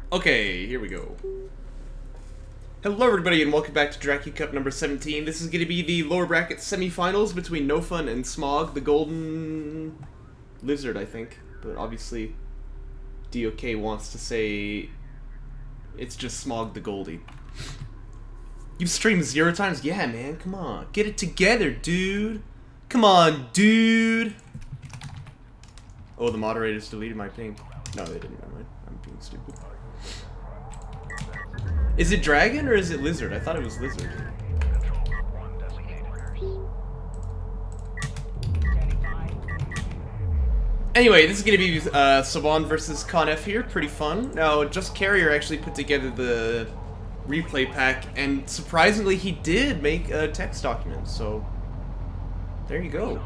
Okay, here we go. Hello everybody and welcome back to Jaraci Cup number 17. This is going to be the lower bracket semifinals between NoFun and SmaugTheGolden Lizard, I think. But obviously, DOK wants to say it's just SmaugTheGoldie. You've streamed 0 times? Yeah, man, come on. Get it together, dude. Come on, dude. Oh, the moderators deleted my ping. No, they didn't. Never mind. I'm being stupid. Is it dragon or is it lizard? I thought it was lizard. Anyway, this is going to be Saban versus Conf here. Pretty fun. Now, Just Carrier actually put together the replay pack, and surprisingly, he did make a text document. So, there you go.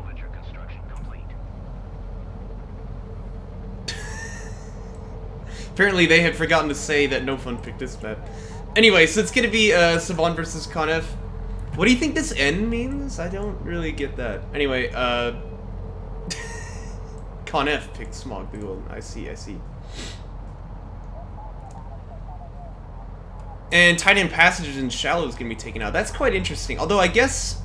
Apparently, they had forgotten to say that NoFun picked this map. Anyway, so it's gonna be Saban versus Conf. What do you think this N means? I don't really get that. Anyway, Conf picked SmaugTheGolden. I see. And Tight End Passages and Shallow is gonna be taken out. That's quite interesting. Although I guess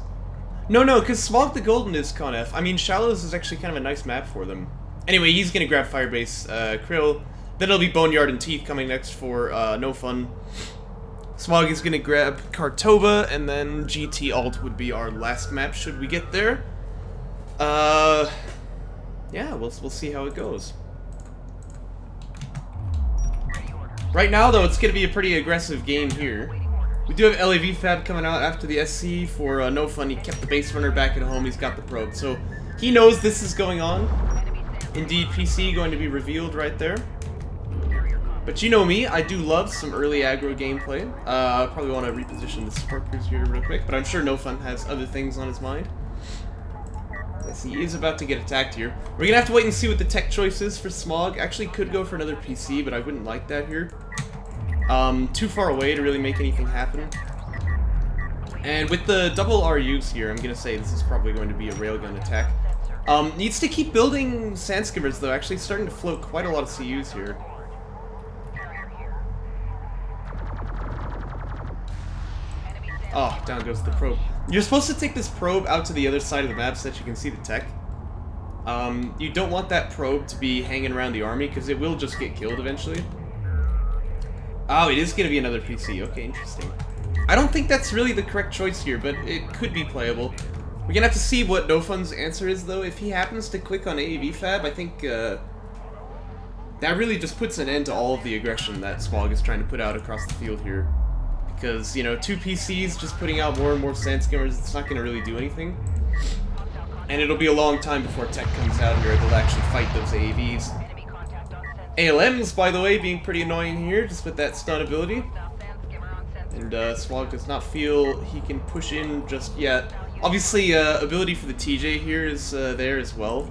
no, because SmaugTheGolden is Conf. I mean, Shallows is actually kind of a nice map for them. Anyway, he's gonna grab Firebase Krill. Then it'll be Boneyard and Teeth coming next for NoFun. Smaug is gonna grab Kartova, and then GT Alt would be our last map should we get there. Yeah, we'll see how it goes. Right now, though, it's gonna be a pretty aggressive game here. We do have LAV Fab coming out after the SC for NoFun. He kept the base runner back at home. He's got the probe, so he knows this is going on. Indeed, PC going to be revealed right there. But you know me, I do love some early aggro gameplay. I probably want to reposition the support crews here real quick, but I'm sure NoFun has other things on his mind. Yes, he is about to get attacked here. We're gonna have to wait and see what the tech choice is for Smaug. Actually could go for another PC, but I wouldn't like that here. Too far away to really make anything happen. And with the double RUs here, I'm gonna say this is probably going to be a railgun attack. Needs to keep building sand skimmers though, actually starting to float quite a lot of CUs here. Oh, down goes the probe. You're supposed to take this probe out to the other side of the map so that you can see the tech. You don't want that probe to be hanging around the army, because it will just get killed eventually. Oh, it is going to be another PC. Okay, interesting. I don't think that's really the correct choice here, but it could be playable. We're going to have to see what NoFun's answer is, though. If he happens to click on AAV Fab, I think that really just puts an end to all of the aggression that Smaug is trying to put out across the field here. Because, you know, 2 PCs just putting out more and more sand skimmers, it's not going to really do anything. And it'll be a long time before tech comes out and you're able to actually fight those AAVs. ALMs, by the way, being pretty annoying here, just with that stun ability. And Smaug does not feel he can push in just yet. Obviously, ability for the TJ here is there as well.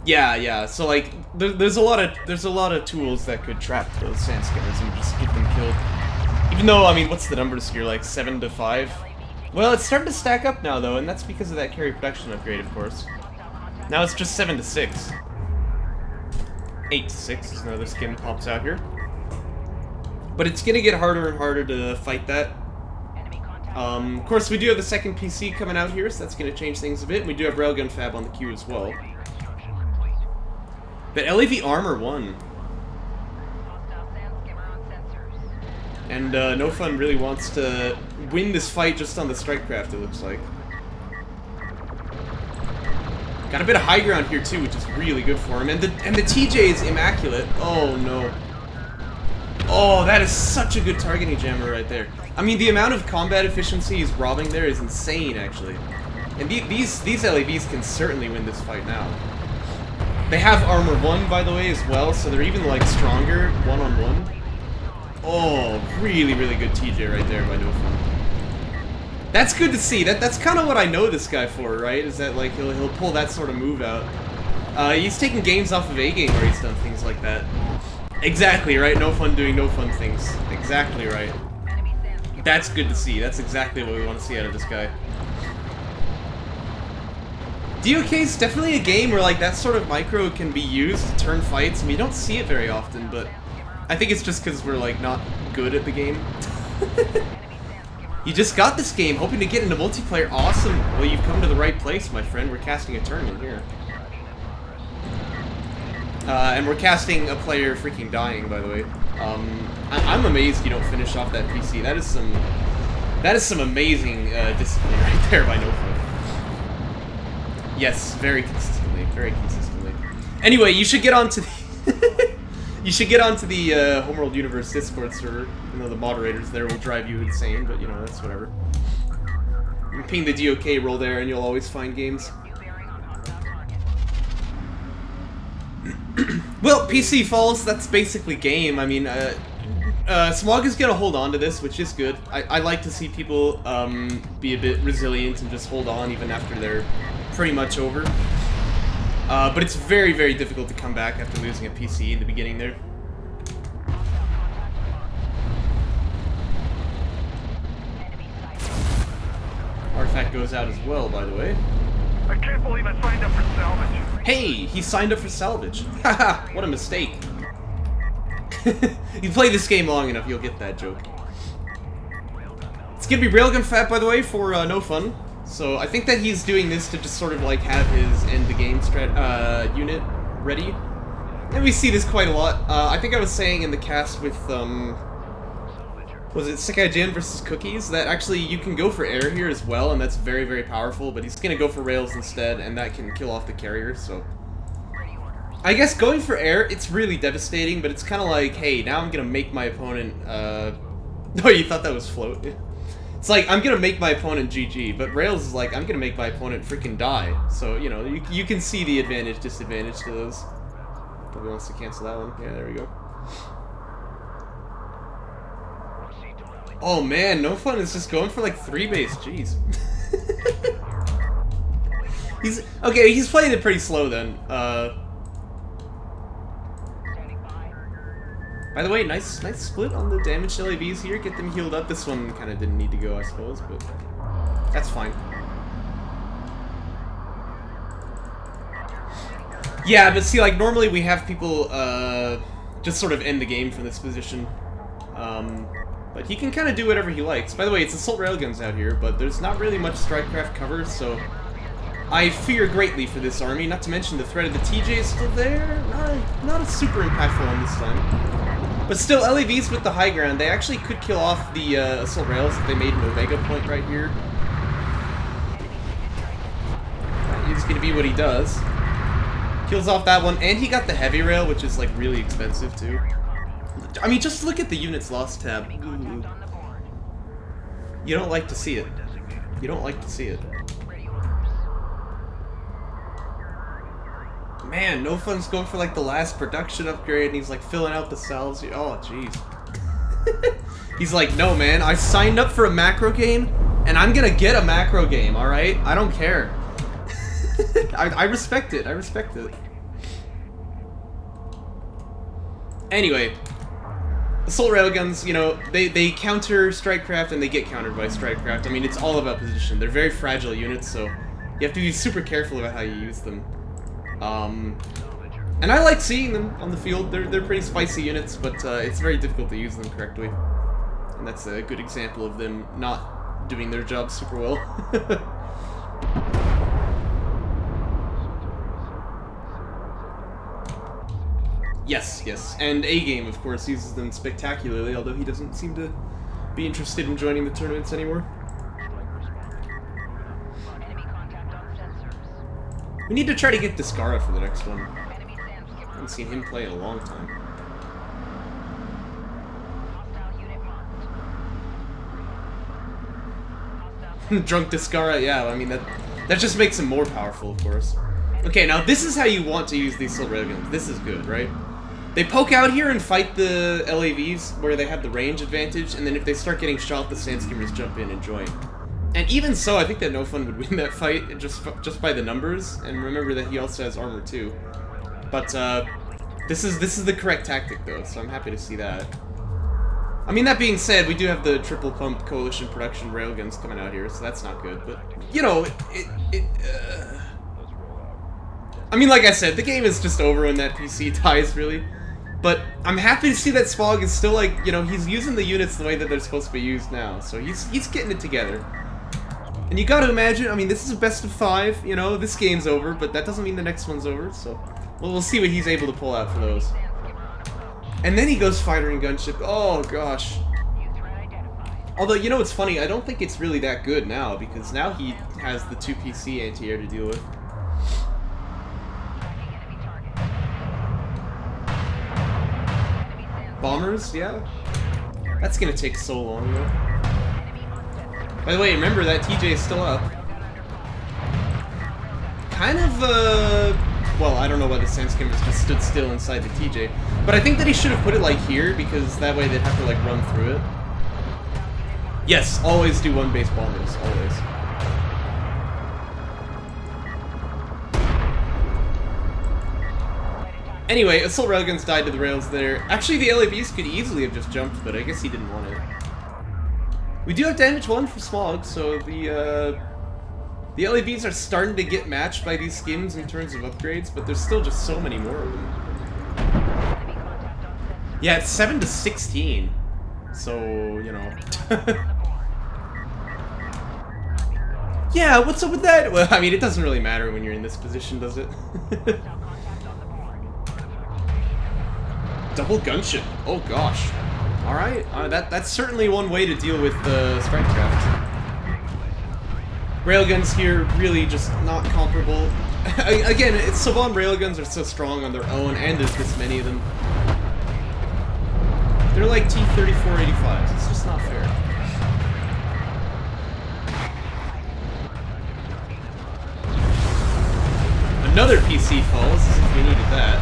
Yeah. So like, there's a lot of tools that could trap those sand skimmers and just get them killed. Even though, I mean, what's the numbers here? Like 7 to 5. Well, it's starting to stack up now though, and that's because of that carry production upgrade, of course. Now it's just 7 to 6. 8 to 6 is another skin pops out here. But it's gonna get harder and harder to fight that. Of course, we do have the second PC coming out here, so that's gonna change things a bit. We do have Railgun Fab on the queue as well. But LAV Armor won. And NoFun really wants to win this fight just on the Strikecraft, it looks like. Got a bit of high ground here too, which is really good for him. And the TJ is immaculate. Oh no. Oh, that is such a good targeting jammer right there. I mean, the amount of combat efficiency he's robbing there is insane, actually. And these LAVs can certainly win this fight now. They have armor 1, by the way, as well, so they're even, like, stronger one-on-one. Oh, really good TJ right there by NoFun. That's good to see. That's kind of what I know this guy for, right? Is that, like, he'll pull that sort of move out. He's taken games off of A-Game where he's done things like that. Exactly, right? NoFun doing NoFun things. Exactly right. That's good to see. That's exactly what we want to see out of this guy. DOK is definitely a game where like that sort of micro can be used to turn fights. I mean, you don't see it very often, but I think it's just because we're, like, not good at the game. You just got this game, hoping to get into multiplayer. Awesome. Well, you've come to the right place, my friend. We're casting a tournament here. And we're casting a player freaking dying, by the way. I'm amazed you don't finish off that PC. That is some amazing discipline right there by NoFun. Yes, very consistently, very consistently. Anyway, you should get onto the you should get onto the Homeworld Universe Discord server. You know, the moderators there will drive you insane, but you know, that's whatever. You ping the DOK role there, and you'll always find games. Well, PC falls. That's basically game. I mean, Smaug is gonna hold on to this, which is good. I like to see people be a bit resilient and just hold on even after they're pretty much over. But it's very, very difficult to come back after losing a PC in the beginning there. Artifact goes out as well, by the way. I can't believe I signed up for salvage. Hey, he signed up for salvage. Haha, what a mistake. You play this game long enough, you'll get that joke. It's gonna be Railgun Fat, by the way, for NoFun. So I think that he's doing this to just sort of like have his end the game unit ready. And we see this quite a lot. I think I was saying in the cast with was it Sekai Jin versus Cookies, that actually you can go for air here as well, and that's very, very powerful, but he's gonna go for rails instead, and that can kill off the carrier, so... I guess going for air, it's really devastating, but it's kind of like, hey, now I'm gonna make my opponent, Oh, you thought that was float? It's like, I'm gonna make my opponent GG, but rails is like, I'm gonna make my opponent freaking die, so, you know, you can see the advantage, disadvantage to those. Nobody wants to cancel that one. Yeah, there we go. Oh man, NoFun is just going for like 3 base, jeez. He's playing it pretty slow then. By the way, nice split on the damaged LAVs here, get them healed up. This one kind of didn't need to go, I suppose, but that's fine. Yeah, but see, like, normally we have people just sort of end the game from this position. But he can kind of do whatever he likes. By the way, it's assault railguns out here, but there's not really much Strikecraft cover, so I fear greatly for this army. Not to mention the threat of the TJ is still there. Not a super impactful one this time. But still, LAVs with the high ground, they actually could kill off the assault rails if they made an Omega point right here. He's going to be what he does. Kills off that one, and he got the heavy rail, which is like really expensive too. I mean, just look at the units lost tab. Ooh. You don't like to see it. You don't like to see it. Man, NoFun's going for like the last production upgrade, and he's like filling out the cells. Oh, jeez. He's like, no, man, I signed up for a macro game, and I'm gonna get a macro game, alright? I don't care. I respect it. I respect it. Anyway. Assault railguns, you know, they counter Strikecraft and they get countered by Strikecraft. I mean, it's all about position. They're very fragile units, so you have to be super careful about how you use them. And I like seeing them on the field. They're pretty spicy units, but it's very difficult to use them correctly. And that's a good example of them not doing their job super well. Yes, yes, and A-Game, of course, uses them spectacularly, although he doesn't seem to be interested in joining the tournaments anymore. We need to try to get Discara for the next one. I haven't seen him play in a long time. Drunk Discara, yeah, I mean, that just makes him more powerful, of course. Okay, now this is how you want to use these assault railguns. This is good, right? They poke out here and fight the LAVs where they have the range advantage, and then if they start getting shot, the Sandskimmers jump in and join. And even so, I think that NoFun would win that fight just by the numbers, and remember that he also has armor too. But this is the correct tactic though, so I'm happy to see that. I mean, that being said, we do have the triple pump coalition production railguns coming out here, so that's not good. But you know, I mean, like I said, the game is just over when that PC dies, really. But I'm happy to see that Smaug is still like, you know, he's using the units the way that they're supposed to be used now. So he's getting it together. And you gotta imagine, I mean, this is a best of 5, you know, this game's over, but that doesn't mean the next one's over, so we'll see what he's able to pull out for those. And then he goes fighter and gunship. Oh gosh. Although, you know what's funny, I don't think it's really that good now, because now he has the 2 PC anti-air to deal with. Bombers, yeah. That's gonna take so long, though. By the way, remember that TJ is still up. Kind of, well, I don't know why the Sandskimmers just stood still inside the TJ. But I think that he should have put it, like, here, because that way they'd have to, like, run through it. Yes, always do 1 base bombers, always. Anyway, assault railguns died to the rails there. Actually, the LAVs could easily have just jumped, but I guess he didn't want it. We do have damage 1 for Smaug, so the LAVs are starting to get matched by these skins in terms of upgrades, but there's still just so many more of them. Yeah, it's 7 to 16, so, you know. Yeah, what's up with that? Well, I mean, it doesn't really matter when you're in this position, does it? Double gunship. Oh gosh. All right. That's certainly one way to deal with the Strikecraft. Railguns here really just not comparable. Again, Saban railguns are so strong on their own, and there's this many of them. They're like T-3485s. It's just not fair. Another PC falls, as if we needed that.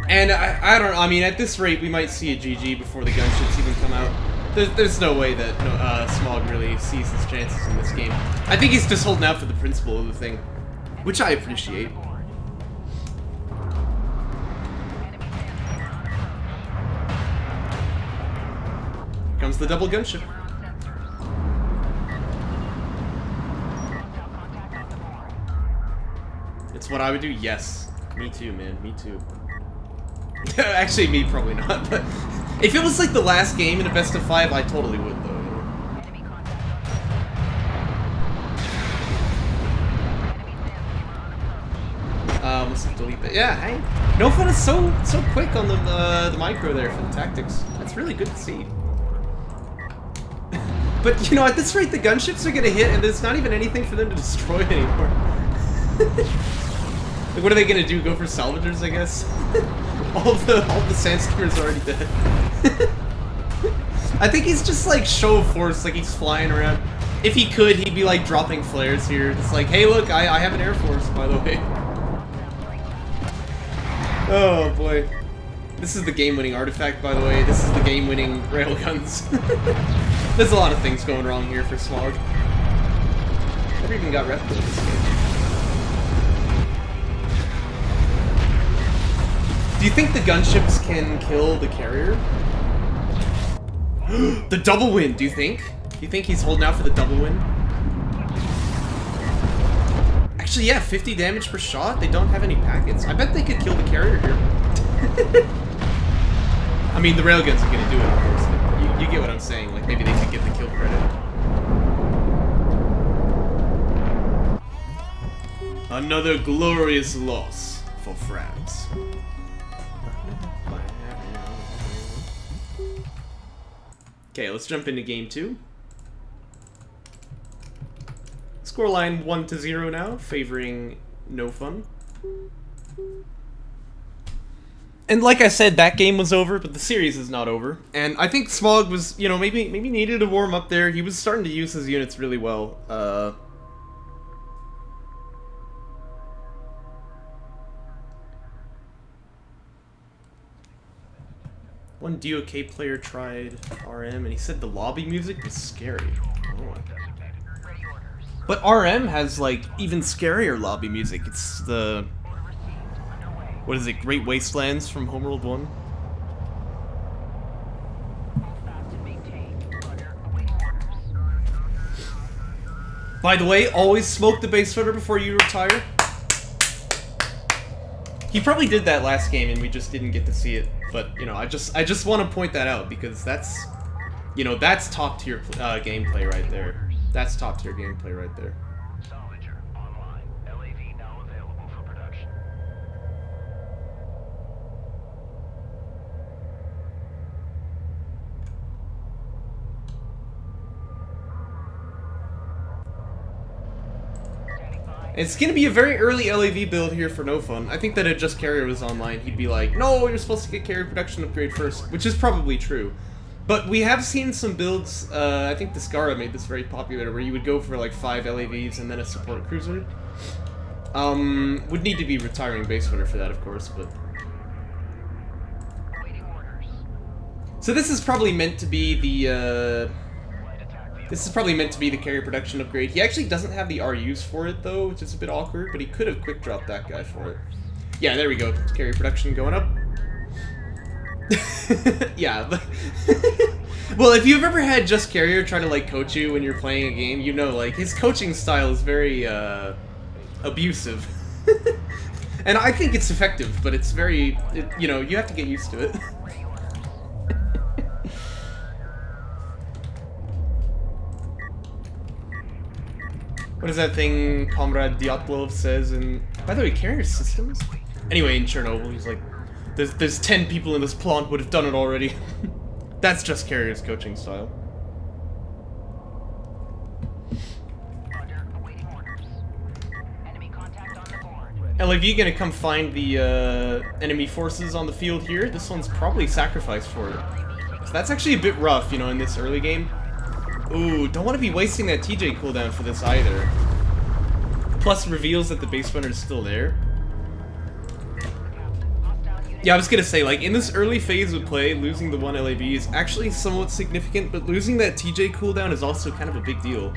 And I don't know, I mean, at this rate, we might see a GG before the gunships even come out. There's no way that Smaug really sees his chances in this game. I think he's just holding out for the principle of the thing, which I appreciate. Here comes the double gunship. It's what I would do, yes. Me too, man, me too. Actually, me probably not, but if it was like the last game in a best of 5, I totally would, though. Let's delete that. Yeah, hey, NoFun is so quick on the micro there for the tactics. That's really good to see. But you know, at this rate, the gunships are gonna hit, and there's not even anything for them to destroy anymore. Like, what are they gonna do? Go for salvagers, I guess. All the Sandskimmers are already dead. I think he's just like show of force, like he's flying around. If he could, he'd be like dropping flares here, just like, hey, look, I have an air force, by the way. Oh boy, this is the game-winning artifact, by the way. This is the game-winning railguns. There's a lot of things going wrong here for Smaug. Never even got ref in this game. Do you think the gunships can kill the carrier? The double win, do you think? Do you think he's holding out for the double win? Actually, yeah, 50 damage per shot. They don't have any packets. I bet they could kill the carrier here. I mean, the railguns are gonna do it, of course, but you get what I'm saying. Like, maybe they could get the kill credit. Another glorious loss for France. Okay, let's jump into game 2. Scoreline 1-0 now, favoring NoFun. And like I said, that game was over, but the series is not over. And I think Smaug was, you know, maybe needed to warm up there. He was starting to use his units really well. One DOK player tried RM, and he said the lobby music was scary. Oh. But RM has, like, even scarier lobby music. It's the... what is it? Great Wastelands from Homeworld 1? By the way, always smoke the base footer before you retire. He probably did that last game and we just didn't get to see it. But, you know, I just want to point that out because that's, you know, that's top tier gameplay right there. That's top tier gameplay right there. Salvager online. LAV now available for production. It's gonna be a very early LAV build here for NoFun. I think that if Just Carrier was online, he'd be like, no, you're supposed to get carrier production upgrade first, which is probably true. But we have seen some builds, I think Discara made this very popular, where you would go for like 5 LAVs and then a support cruiser. Would need to be retiring base runner for that, of course, but... So this is probably meant to be the, This is probably meant to be the carrier production upgrade. He actually doesn't have the RUs for it, though, which is a bit awkward, but he could have quick dropped that guy for it. Yeah, there we go. Carrier production going up. Yeah, but well, if you've ever had Just Carrier try to, like, coach you when you're playing a game, you know, like, his coaching style is very, abusive. And I think it's effective, but it's very, you know, you have to get used to it. What is that thing Comrade Dyatlov says in... By the way, carrier systems? Anyway, in Chernobyl, he's like, there's 10 people in this plant would have done it already. That's Just Carrier's coaching style. LAV gonna come find the enemy forces on the field here. This one's probably sacrificed for it. So that's actually a bit rough, you know, in this early game. Ooh, don't want to be wasting that TJ cooldown for this either. Plus reveals that the base runner is still there. Yeah, I was gonna say, like, in this early phase of play, losing the 1 LAV is actually somewhat significant, but losing that TJ cooldown is also kind of a big deal.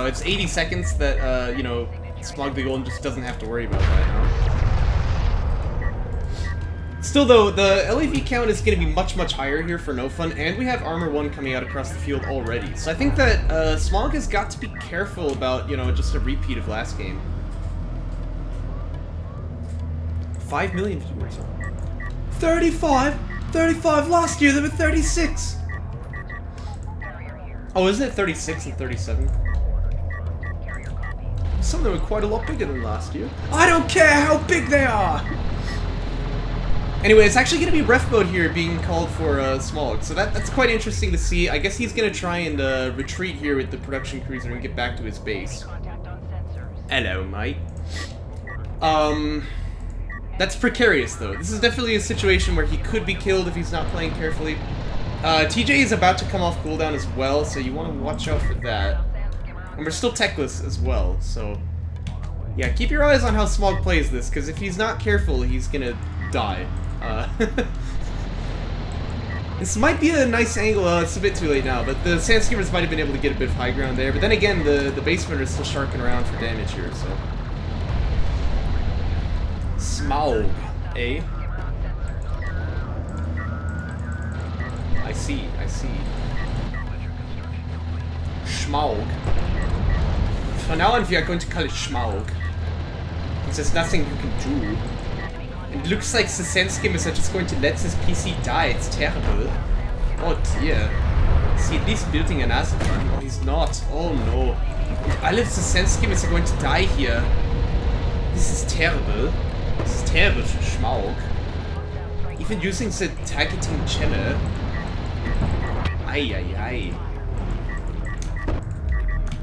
It's 80 seconds that, you know, SmaugTheGolden just doesn't have to worry about that now. Still, though, the LAV count is going to be much, much higher here for NoFun, and we have Armor 1 coming out across the field already. So I think that Smaug has got to be careful about, you know, just a repeat of last game. 5 million viewers. 35? 35 last year, there were 36! Oh, isn't it 36 and 37? Some of them were quite a lot bigger than last year. I don't care how big they are! Anyway, it's actually going to be ref mode here being called for Smaug, so that's quite interesting to see. I guess he's going to try and retreat here with the production cruiser and get back to his base. Hello, mate. That's precarious, though. This is definitely a situation where he could be killed if he's not playing carefully. TJ is about to come off cooldown as well, so you want to watch out for that. And we're still techless as well, so... Yeah, keep your eyes on how Smaug plays this, because if he's not careful, he's gonna die. This might be a nice angle, it's a bit too late now, but the Sandskimmers might have been able to get a bit of high ground there, but then again, the base runner is still sharking around for damage here, so... Smaug, eh? I see. Smaug. For now on, we are going to call it Smaug. There's nothing you can do. It looks like the Sandskimmers are just going to let this PC die. It's terrible. Oh dear. Is he at least building another one? Oh, he's not. Oh no. All of the Sandskimmers are going to die here. This is terrible. This is terrible for Smaug. Even using the targeting channel. Ay.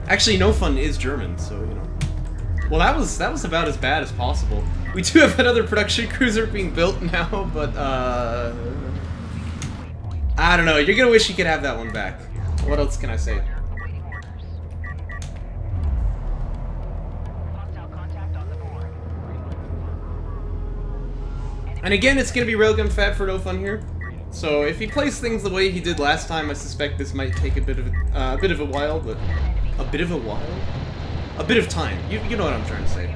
Actually, NoFun is German, so, you know. Well, that was about as bad as possible. We do have another production cruiser being built now, but, I don't know. You're gonna wish you could have that one back. What else can I say? And again, it's gonna be Railgun Fat for NoFun here. So if he plays things the way he did last time, I suspect this might take a bit of a while, but a bit of time. You know what I'm trying to say.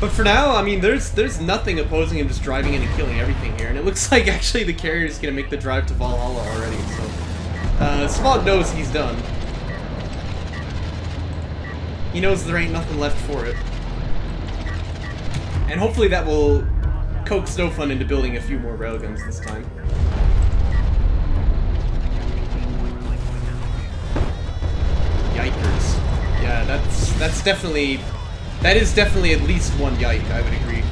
But for now, I mean, there's nothing opposing him just driving in and killing everything here, and it looks like actually the carrier is gonna make the drive to Valhalla already. So Smaug knows he's done. He knows there ain't nothing left for it. And hopefully that will coax NoFun into building a few more railguns this time. Yikers. Yeah, that's definitely... That is definitely at least one yike, I would agree.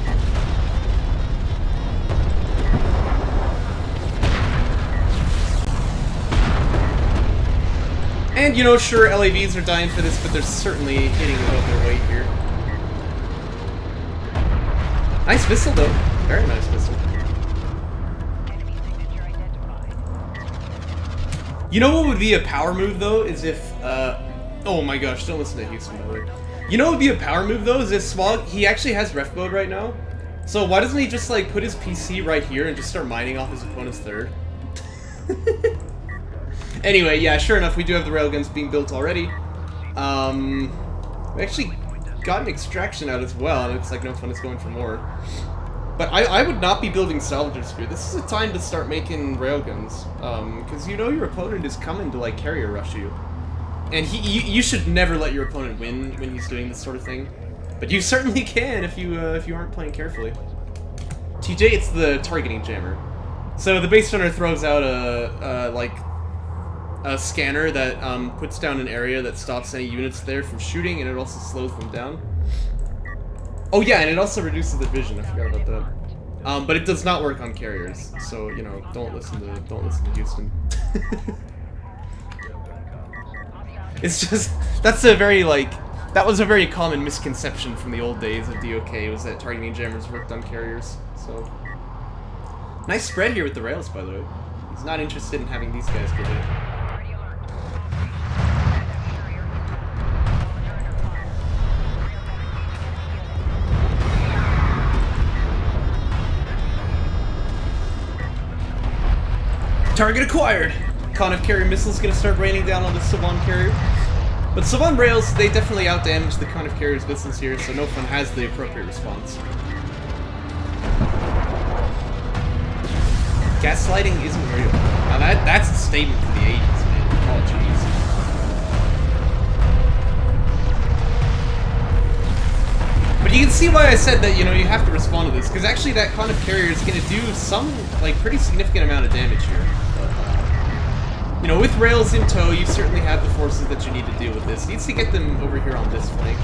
And, you know, sure, LAVs are dying for this, but they're certainly hitting above their weight here. Nice missile, though. Very nice missile. You know what would be a power move, though, is if, oh my gosh, don't listen to Houston, by the way. You know what would be a power move, though, is if Smaug, he actually has ref mode right now. So why doesn't he just, like, put his PC right here and just start mining off his opponent's third? Anyway, yeah, sure enough, we do have the railguns being built already. We actually got an extraction out as well, and it looks like NoFun is going for more. But I would not be building salvagers here. This is a time to start making railguns, because you know your opponent is coming to, like, carrier rush you. And you should never let your opponent win when he's doing this sort of thing. But you certainly can if you aren't playing carefully. TJ, it's the targeting jammer. So the base runner throws out a scanner that puts down an area that stops any units there from shooting, and it also slows them down. Oh yeah, and it also reduces the vision. I forgot about that. But it does not work on carriers, so you know, don't listen to Houston. It's just that's a very that was a very common misconception from the old days of DOK, was that targeting jammers worked on carriers. So nice spread here with the rails, by the way. He's not interested in having these guys get in. Target acquired! Conniff carrier missile's gonna start raining down on the Saban carrier. But Saban rails, they definitely outdamage the Conniff carrier's missiles here, so NoFun has the appropriate response. Gaslighting isn't real. Now that's a statement for the 80s, man. Oh, jeez. But you can see why I said that, you know, you have to respond to this, because actually that Conniff carrier is going to do some, like, pretty significant amount of damage here. But, you know, with rails in tow, you certainly have the forces that you need to deal with this. Needs to get them over here on this flank.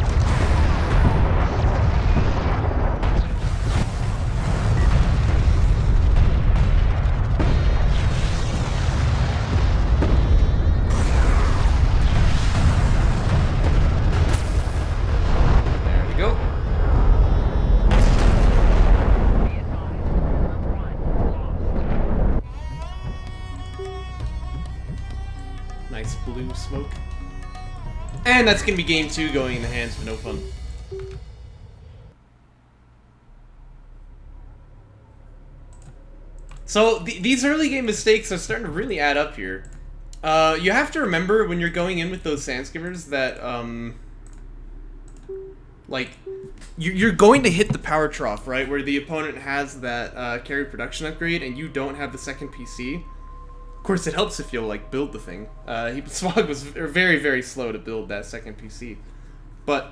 Nice blue smoke. And that's going to be game 2 going in the hands of NoFun. So these early game mistakes are starting to really add up here. You have to remember when you're going in with those sandskimmers that, like, you're going to hit the power trough, right? Where the opponent has that carry production upgrade and you don't have the second PC. Of course, it helps if you'll, like, build the thing. Smaug was very, very slow to build that second PC. But,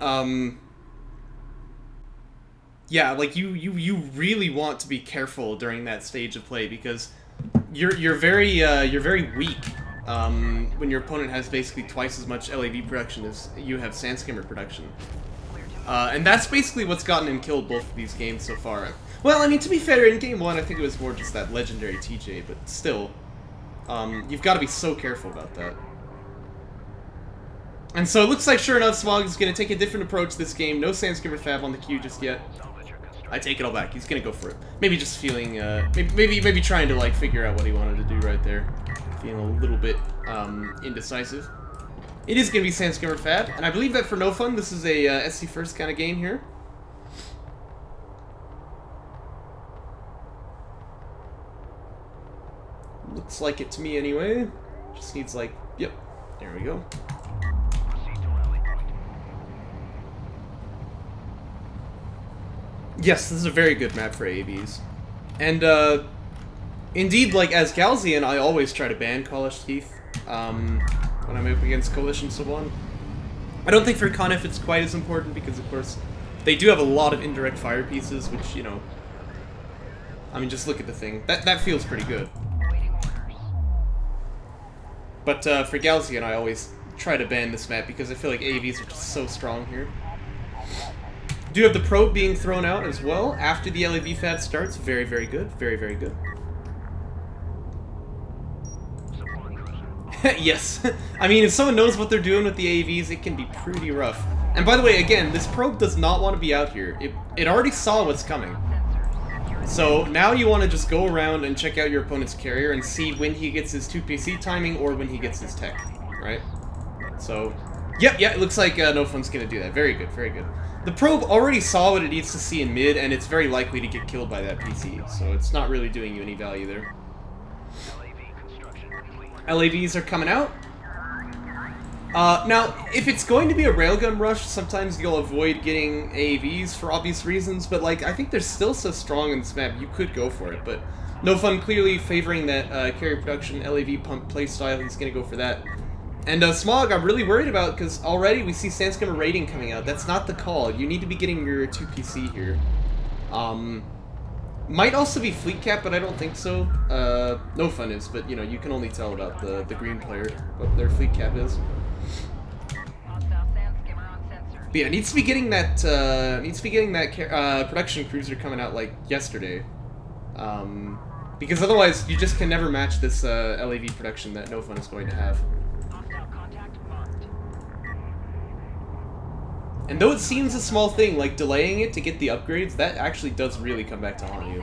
yeah, like, you really want to be careful during that stage of play, because you're very weak when your opponent has basically twice as much LAV production as you have sandskimmer production. And that's basically what's gotten him killed both of these games so far. Well, I mean, to be fair, in game 1, I think it was more just that legendary TJ, but still... you've got to be so careful about that. And so it looks like, sure enough, Smaug is going to take a different approach this game. No Sandskimmer Fab on the queue just yet. I take it all back. He's going to go for it. Maybe just feeling, maybe trying to, like, figure out what he wanted to do right there. Feeling a little bit, indecisive. It is going to be Sandskimmer Fab, and I believe that for NoFun, this is a SC first kind of game here. Looks like it to me anyway. Just needs, like, yep, there we go. Yes, this is a very good map for AVs. And, indeed, like, as Galzian, I always try to ban College Teeth, when I'm up against Coalition Saban. I don't think for Conniff it's quite as important, because, of course, They do have a lot of indirect fire pieces, which, you know... I mean, just look at the thing. That feels pretty good. But for Galaxy and I always try to ban this map because I feel like AVs are just so strong here. Do have the probe being thrown out as well after the LAV fad starts. Very, very good. Very, very good. Yes. I mean, if someone knows what they're doing with the AVs, it can be pretty rough. And by the way, again, this probe does not want to be out here. It already saw what's coming. So now you want to just go around and check out your opponent's carrier and see when he gets his 2PC timing or when he gets his tech, right? So, yep, yeah, it looks like NoFun's going to do that. Very good, very good. The probe already saw what it needs to see in mid, and it's very likely to get killed by that PC, so it's not really doing you any value there. LAVs are coming out. Now, if it's going to be a railgun rush, sometimes you'll avoid getting AAVs for obvious reasons, but, like, I think they're still so strong in this map, you could go for it, but NoFun clearly favoring that carrier production LAV pump playstyle, he's gonna go for that. And Smaug, I'm really worried about, because already we see Sandscammer rating coming out. That's not the call. You need to be getting your 2PC here. Might also be Fleet Cap, but I don't think so. NoFun is, but, you know, you can only tell about the green player, what their Fleet Cap is. But yeah, needs to be getting that production cruiser coming out like yesterday, because otherwise you just can never match this LAV production that NoFun is going to have. And though it seems a small thing, like delaying it to get the upgrades, that actually does really come back to haunt you.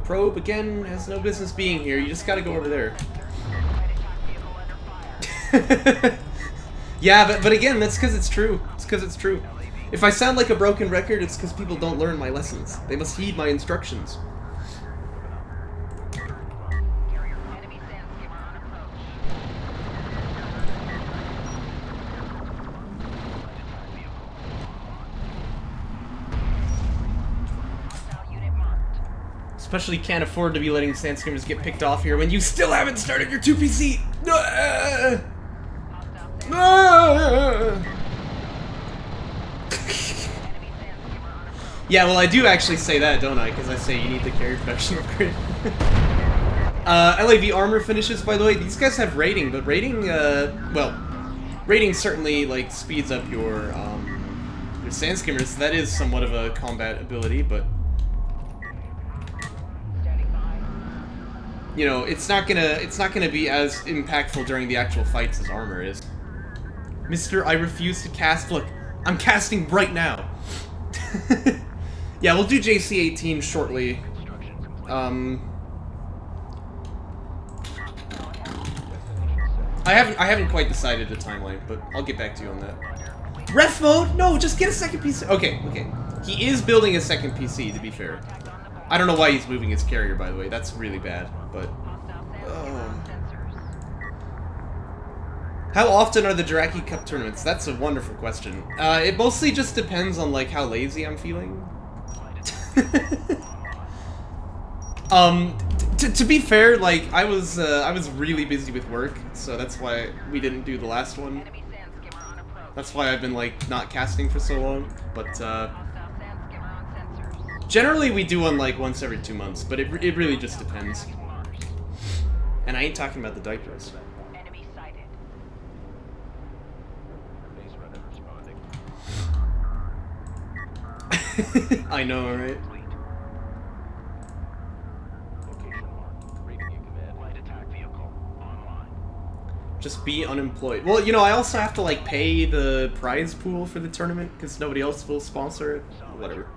Probe again has no business being here. You just gotta go over there. Yeah, but again, that's because it's true. It's because it's true. If I sound like a broken record, it's because people don't learn my lessons. They must heed my instructions. Especially can't afford to be letting Sandscammers get picked off here when you still haven't started your 2PC! Yeah, well, I do actually say that, don't I? Because I say you need the carry production upgrade. LAV armor finishes, by the way. These guys have rating, but rating, well, rating certainly, like, speeds up your Sandscammers. That is somewhat of a combat ability, but... you know, it's not gonna be as impactful during the actual fights as armor is. Mister, I refuse to cast. Look, I'm casting right now. Yeah, we'll do JC18 shortly. I haven't quite decided the timeline, but I'll get back to you on that. Ref mode? No, just get a second PC. Okay, okay. He is building a second PC, to be fair. I don't know why he's moving his carrier, by the way. That's really bad, but... How often are the Jaraci Cup tournaments? That's a wonderful question. It mostly just depends on, like, how lazy I'm feeling. To be fair, like, I was really busy with work, so that's why we didn't do the last one. That's why I've been, like, not casting for so long, but, generally, we do one, like, once every 2 months, but it really just depends. And I ain't talking about the diapers. I know, right? Just be unemployed. Well, you know, I also have to, like, pay the prize pool for the tournament, because nobody else will sponsor it. Whatever.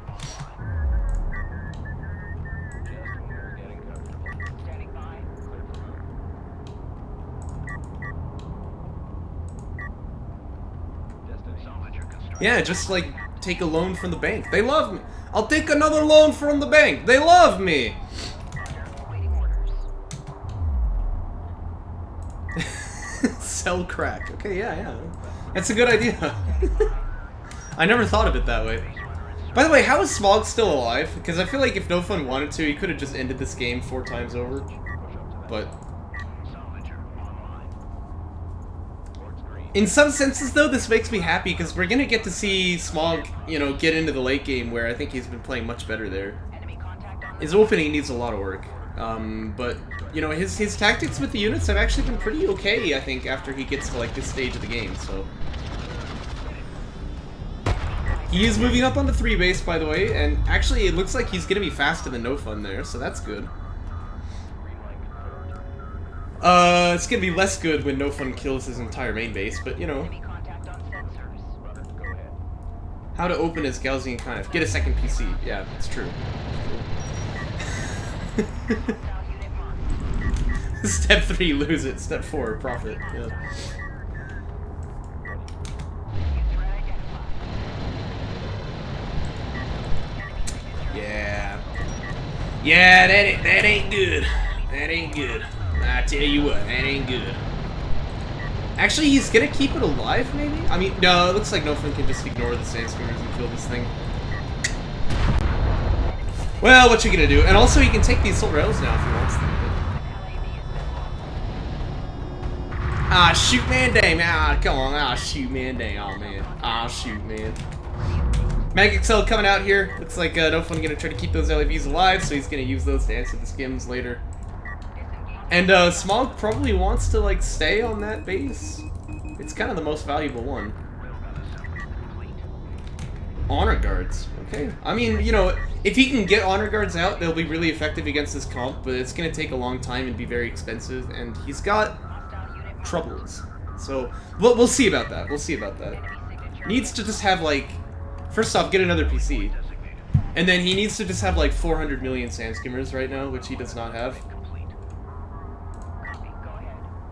Yeah, just, like, take a loan from the bank. They love me. I'll take another loan from the bank. They love me. Sell crack. Okay, yeah. That's a good idea. I never thought of it that way. By the way, how is Smaug still alive? Because I feel like if NoFun wanted to, he could have just ended this game 4 times over. But... In some senses, though, this makes me happy because we're gonna get to see Smaug, you know, get into the late game where I think he's been playing much better there. His opening needs a lot of work, but you know, his tactics with the units have actually been pretty okay. I think after he gets to like this stage of the game, so he is moving up on the 3 base, by the way, and actually it looks like he's gonna be faster than NoFun there, so that's good. It's gonna be less good when NoFun kills his entire main base, but you know. How to open his Gaussian Conf. Get a second PC. Yeah, that's true. Step 3, lose it. Step 4, profit. Yeah. Yeah. Yeah, that ain't good. That ain't good. I tell you what, that ain't good. Actually, he's gonna keep it alive, maybe? I mean, no, it looks like NoFun can just ignore the sand skimmers and kill this thing. Well, what you gonna do? And also, he can take these assault rails now if he wants them. Ah, shoot, man, dang. Ah, come on. Ah, shoot, man, dang. Oh, man. Ah, shoot, man. MagXL coming out here. Looks like NoFun gonna try to keep those LAVs alive, so he's gonna use those to answer the skims later. And Smaug probably wants to like stay on that base. It's kind of the most valuable one. Honor guards. Okay. I mean, you know, if he can get honor guards out, they'll be really effective against this comp, but it's gonna take a long time and be very expensive, and he's got troubles. So we'll see about that. We'll see about that. Needs to just have like, first off, get another PC. And then he needs to just have like 400 million sand skimmers right now, which he does not have.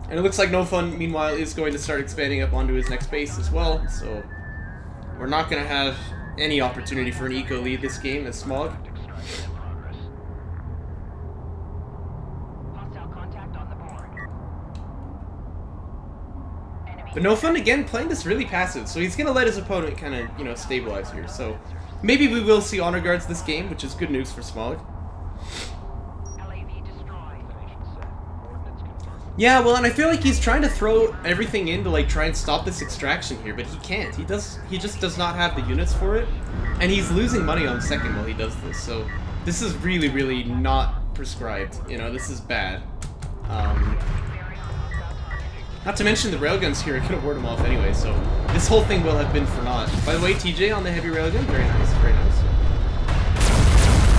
And it looks like NoFun, meanwhile, is going to start expanding up onto his next base as well, so we're not going to have any opportunity for an eco lead this game as Smaug. But NoFun, again, playing this really passive, so he's going to let his opponent kind of, you know, stabilize here. So maybe we will see honor guards this game, which is good news for Smaug. Yeah, well, and I feel like he's trying to throw everything in to like try and stop this extraction here, but he can't. He just does not have the units for it, and he's losing money on second while he does this. So this is really, really not prescribed. You know, this is bad. Not to mention the railguns here are gonna ward him off anyway. So this whole thing will have been for naught. By the way, TJ on the heavy railgun, very nice, very nice.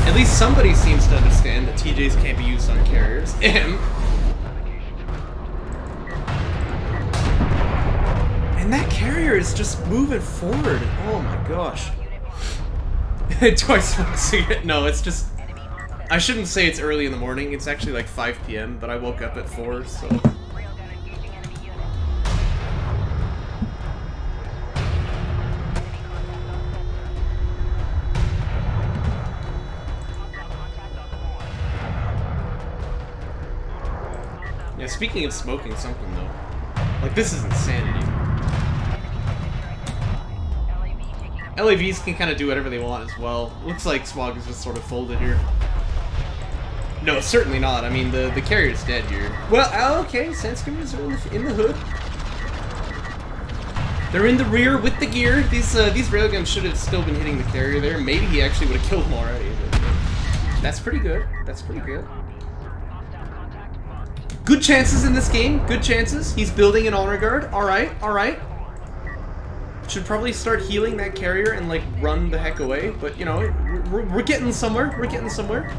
At least somebody seems to understand that TJs can't be used on carriers. And that carrier is just moving forward. Oh my gosh. Do I smoke a cigarette? No, it's just... I shouldn't say it's early in the morning. It's actually like 5 p.m., but I woke up at 4, so... Yeah, speaking of smoking something, though. Like, this is insanity. LAVs can kind of do whatever they want as well. Looks like Smaug is just sort of folded here. No, certainly not. I mean, the carrier's dead here. Well, okay, sand skimmers are in the hood. They're in the rear with the gear. These railguns should have still been hitting the carrier there. Maybe he actually would have killed him already. But that's pretty good. That's pretty good. Good chances in this game. Good chances. He's building an honor guard. Alright, alright. Should probably start healing that carrier and like run the heck away, but you know, we're getting somewhere. We're getting somewhere.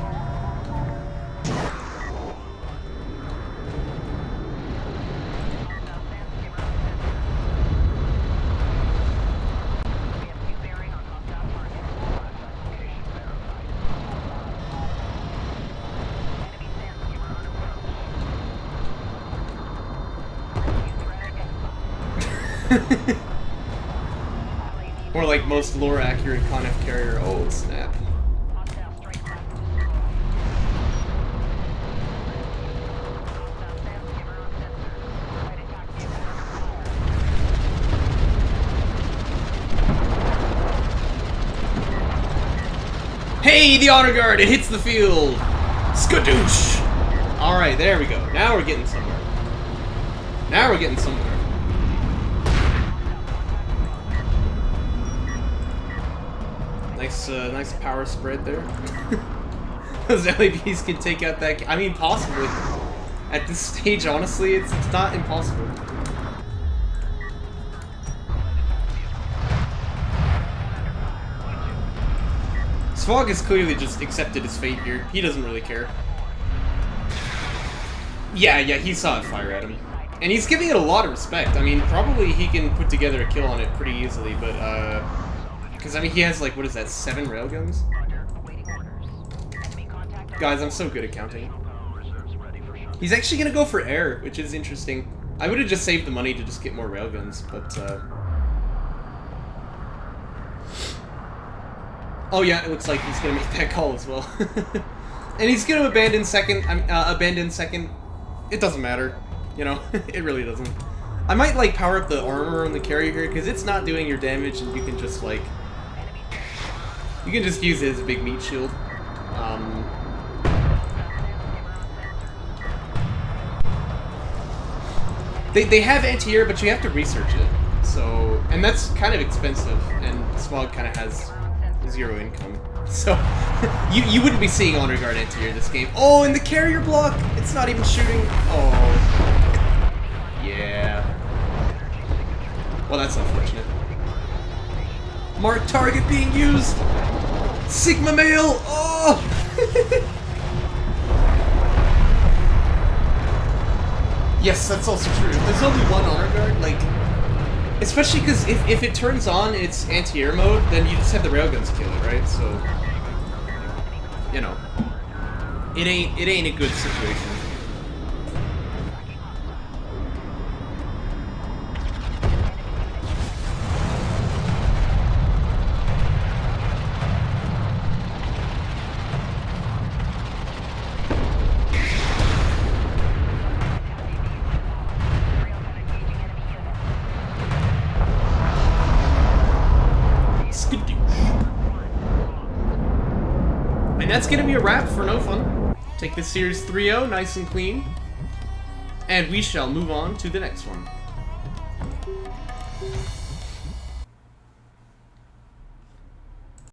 Or like most lore accurate Conf carrier. Oh snap. Hey, the honor guard! It hits the field! Skadoosh! Alright, there we go. Now we're getting somewhere. Now we're getting somewhere. Nice power spread there. Those LAVs can take out that. I mean, possibly. At this stage, honestly, it's not impossible. Smog has clearly just accepted his fate here. He doesn't really care. Yeah, he saw it fire at him. And he's giving it a lot of respect. I mean, probably he can put together a kill on it pretty easily, but, because, I mean, he has, like, what is that, 7 railguns? Guys, I'm so good at counting. He's actually gonna go for air, which is interesting. I would have just saved the money to just get more railguns, but, oh yeah, it looks like he's gonna make that call as well. And he's gonna abandon second. It doesn't matter, you know. It really doesn't. I might like power up the armor on the carrier here because it's not doing your damage, and you can just like use it as a big meat shield. They have anti-air, but you have to research it. So, and that's kind of expensive, and Smog kind of has 0 income. So, you wouldn't be seeing Honor Guard anti-air this game. Oh, and the carrier block! It's not even shooting. Oh. Yeah. Well, that's unfortunate. Mark target being used! Sigma male! Oh! Yes, that's also true. If there's only one Honor Guard, like... Especially because if it turns on its anti-air mode, then you just have the railguns kill it, right? So... You know. It ain't a good situation. And that's gonna be a wrap for NoFun. Take this series 3-0, nice and clean. And we shall move on to the next one.